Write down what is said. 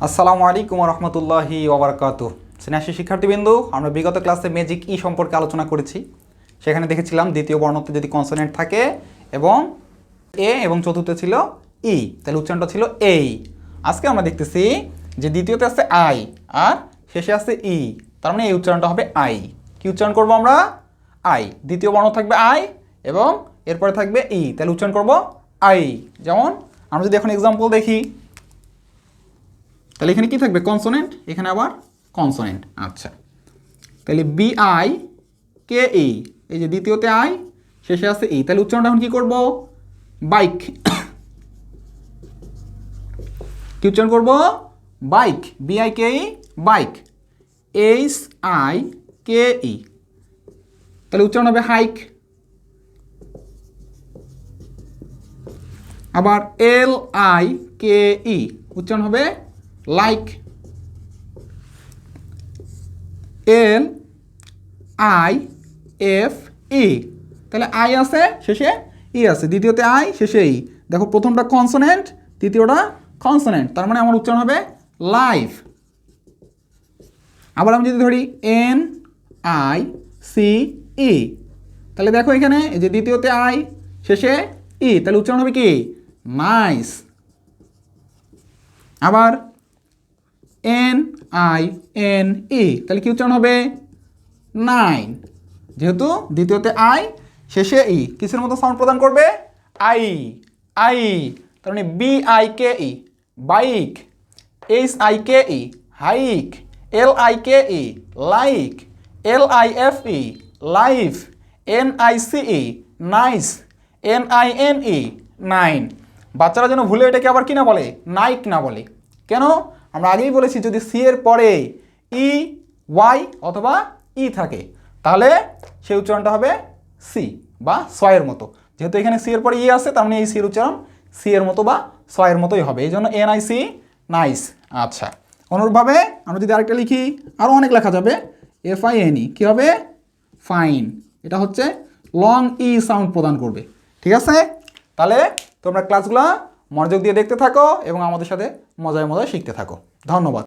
আসসালামু আলাইকুম ওয়া রাহমাতুল্লাহি ওয়া বারাকাতুহু। স্নেহী শিক্ষার্থীবৃন্দ, আমরা বিগত ক্লাসে ম্যাজিক ই সম্পর্কে আলোচনা করেছি। সেখানে দেখেছিলাম দ্বিতীয় বর্ণতে যদি কনসোনেন্ট থাকে এবং এ এবং চতুর্থে ছিল ই, তাহলে উচ্চারণটা ছিল এই। আজকে আমরা দেখতেছি যে দ্বিতীয়তে আছে আই আর শেষে আছে ই, তার মানে এই উচ্চারণটা হবে আই। কি উচ্চারণ করব আমরা? আই। দ্বিতীয় বর্ণ থাকবে আই এবং এরপরে থাকবে ই, তাহলে উচ্চারণ করব আই। যেমন আমরা যদি এখন এক্সাম্পল দেখি, তাহলে এখানে কি থাকবে? কনসোনেন্ট, এখানে আবার কনসোনেন্ট। আচ্ছা, তাহলে বি আই কে ই, এই যে দ্বিতীয়তে আই শেষে আছে ই, তাহলে উচ্চারণটা এখন কি করব? বাইক। কি উচ্চারণ করব? Bike. B I K E, bike. H I K E, তাহলে উচ্চারণ হবে হাইক। আবার এল আই কে ই, উচ্চারণ হবে লাইক। এল আই এফ ই, তাহলে আই আছে শেষে ই আছে, দ্বিতীয়তে আই শেষে ই। দেখো প্রথমটা কনসোনেন্ট, দ্বিতীয়টা কনসোনেন্ট, তার মানে আমার উচ্চারণ হবে লাইফ। আবার আমি যদি ধরি এন আই সি ই, তাহলে দেখো এখানে এই যে দ্বিতীয়তে আই শেষে ই, তাহলে উচ্চারণ হবে কি? নাইস। আবার এন আই এন ই, তাহলে কি উচ্চারণ হবে? নাইন। যেহেতু দ্বিতীয়তে আই শেষে ই, কিসের মতো সাউন্ড প্রদান করবে? আই। আই, তার মানে B I K E, bike. H I K E, hike. L I K E, like. L I F E, life. N I C E, nice. N I N E, nine. বাচ্চারা যেন ভুলে এটাকে আবার কি না বলে? নাইক না বলে। কেন? আমরা আগেই বলেছি যদি সি এর পরে ই ওয়াই অথবা ই থাকে তাহলে সেই উচ্চারণটা হবে সি বা সয়ের মতো। যেহেতু এখানে সি এর পরে ই আছে, তার মানে এই সির উচ্চারণ সি এর মতো বা সয়ের মতোই হবে, এই জন্য এন আই সি, নাইস। আচ্ছা, অনুরূপভাবে আমরা যদি আরেকটা লিখি, আরও অনেক লেখা যাবে। এফ আই এন ই, কী হবে? ফাইন। এটা হচ্ছে লং ই সাউন্ড প্রদান করবে। ঠিক আছে, তাহলে তোমরা ক্লাসগুলো মনোযোগ দিয়ে দেখতে থাকো এবং আমাদের সাথে মজায় মজায় শিখতে থাকো। ধন্যবাদ।